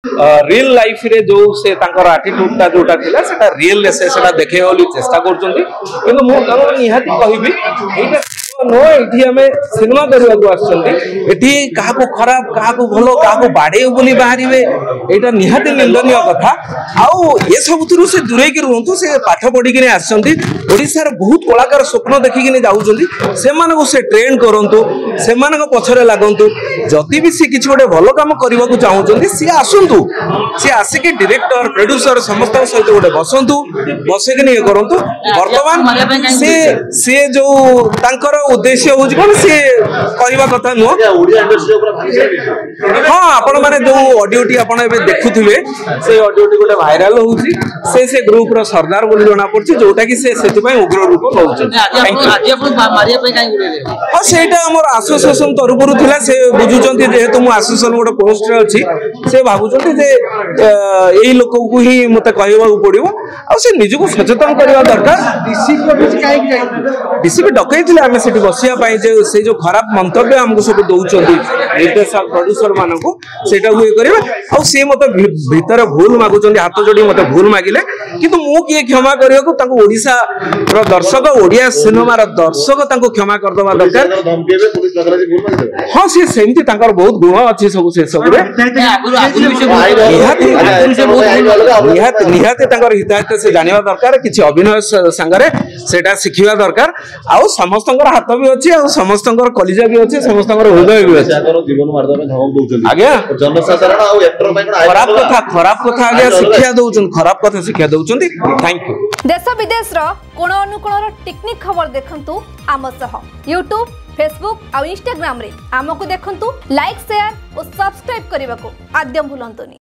Real life रे जो से तांकर एटीट्यूड ता जोटा थिला सेटा रियल ले सेटा देखे होली चेष्टा करचंदी किंतु मो तांकर निहाती कहबी एटा नो एठी हमें सिनेमा देखा को आछंती एठी काहा को खराब काहा को भलो काहा को बाडे बोली बाहरिबे एटा निहाती निंदनीय कथा आउ ये सब थुरु से दूरे के रहंतु से पाठ पढी के आछंती ओडिसा रे बहुत कलाकार स्वप्न देखि के जाउछंती से माने को से ट्रेन करंतु से माने को पछरे लागंतु जति भी से किछ गोटे भलो काम करबा को चाहउछंती से आसंतु से आसे के डायरेक्टर प्रोड्यूसर समस्त सहित गोटे बसंतु बसे के नहीं करंतु वर्तमान से जो तांकर उद्देश्य हो कौन सी कहवा कथा नुह हाँ आपण मैंने जो ऑडियो टी आपण देखुवे से ऑडियो टी गोटे भाइराल होउची से ग्रुप रो सरदार बोली जना पड़छि जोटा कि से उग्र रूप नउछ हाँ सेटा हमर एसोसिएशन तरफरु थिला से बुझुचंती जेहेतु मु एसोसिएशन गोटे पोस्ट रे अछि से भाबुचंती जे एई लोक को ही मते कहबा पड़िबो आ से निजको सचेतन करबा दरकार डीसीपी डकैथिले आमे सेठी बसिया पाई जे जो खराब मंतव्य हमको सब दउचंती निर्देशक प्रोड्यूसर मानको सेटा हुए करिवे आ से मते भीतर भूल मागुचंती हाथ जोड़ी मते भूल मागिले किंतु मु किए क्षमा करियो को ताको ओडिसा रो दर्शक ओडिया सिनेमा रो दर्शक ताको क्षमा कर दबा दरकार हां से सेमती ताकर बहुत गुण अछि सब से सब रे निहाती ताकर हितायत से जानिबा दरकार किछि अभिनय संगरे सेटा सिखिबा दरकार आ समस्त हाथ भी अच्छी समस्त कलिजा भी अच्छे समस्त हृदय भी अच्छे आज्ञा खराब कथा आज्ञा शिक्षा दउछन खराब कथा शिक्षा दउछन थैंक यू देश विदेश रो कोण अनुकोण टेक्निक खबर देखंतु आम सह YouTube Facebook और Instagram रे आमको देखंतु लाइक शेयर और सब्सक्राइब करने को आद्यम भूलंतुनी।